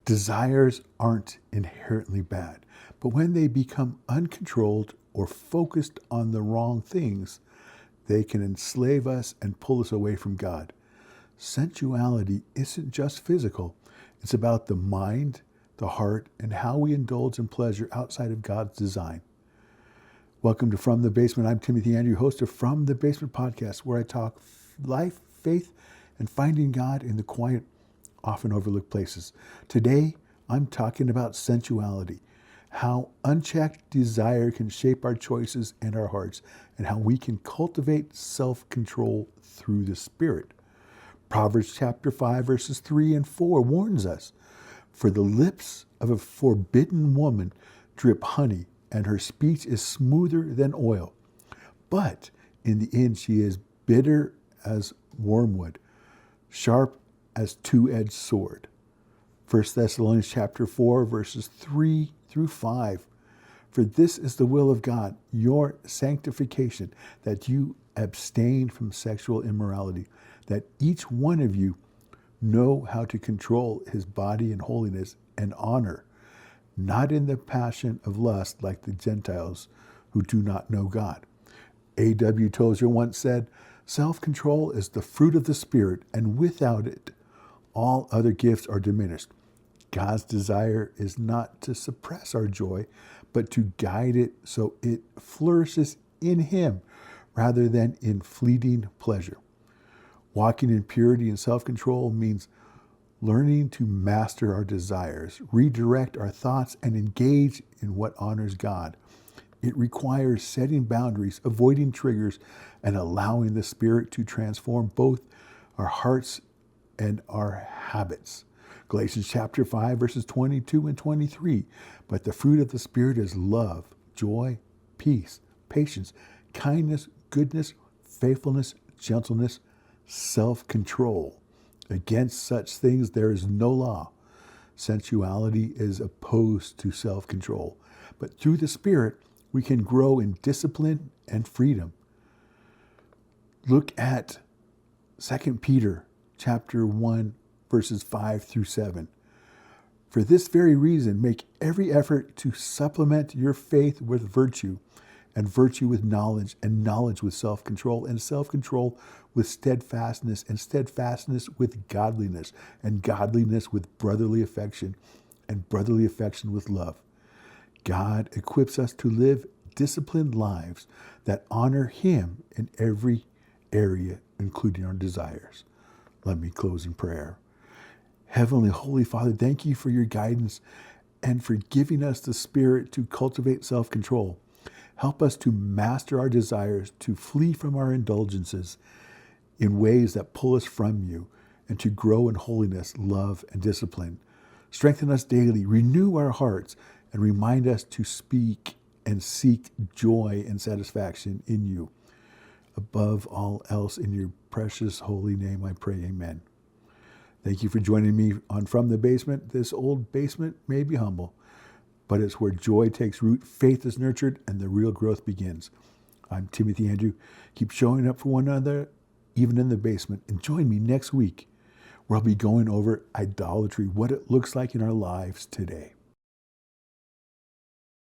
Desires aren't inherently bad, but when they become uncontrolled or focused on the wrong things, they can enslave us and pull us away from God. Sensuality isn't just physical. It's about the mind, the heart, and how we indulge in pleasure outside of God's design. Welcome to From the Basement. I'm Timothy Andrew, host of From the Basement podcast, where I talk life, faith, and finding God in the quiet, often overlooked places. Today, I'm talking about sensuality, how unchecked desire can shape our choices and our hearts, and how we can cultivate self-control through the Spirit. Proverbs chapter 5, verses 3 and 4 warns us, "For the lips of a forbidden woman drip honey, and her speech is smoother than oil. But in the end she is bitter as wormwood, sharp as two-edged sword." 1 Thessalonians chapter 4, verses 3 through 5. "For this is the will of God, your sanctification, that you abstain from sexual immorality, that each one of you know how to control his body in holiness and honor, not in the passion of lust like the Gentiles who do not know God." A.W. Tozer once said, "Self-control is the fruit of the Spirit, and without it, all other gifts are diminished." God's desire is not to suppress our joy, but to guide it so it flourishes in Him rather than in fleeting pleasure. Walking in purity and self-control means learning to master our desires, redirect our thoughts, and engage in what honors God. It requires setting boundaries, avoiding triggers, and allowing the Spirit to transform both our hearts and our habits. Galatians chapter 5, verses 22 and 23. "But the fruit of the Spirit is love, joy, peace, patience, kindness, goodness, faithfulness, gentleness, self-control. Against such things there is no law." Sensuality is opposed to self-control, but through the Spirit we can grow in discipline and freedom. Look at 2 Peter chapter 1, verses 5 through 7. "For this very reason, make every effort to supplement your faith with virtue, and virtue with knowledge, and knowledge with self-control, and self-control with steadfastness, and steadfastness with godliness, and godliness with brotherly affection, and brotherly affection with love." God equips us to live disciplined lives that honor Him in every area, including our desires. Let me close in prayer. Heavenly Holy Father, thank you for your guidance and for giving us the Spirit to cultivate self-control. Help us to master our desires, to flee from our indulgences in ways that pull us from you, and to grow in holiness, love, and discipline. Strengthen us daily, renew our hearts, and remind us to speak and seek joy and satisfaction in you. Above all else, in your precious holy name I pray, amen. Thank you for joining me on From the Basement. This old basement may be humble, but it's where joy takes root, faith is nurtured, and the real growth begins. I'm Timothy Andrew. Keep showing up for one another, even in the basement. And join me next week, where I'll be going over idolatry, what it looks like in our lives today.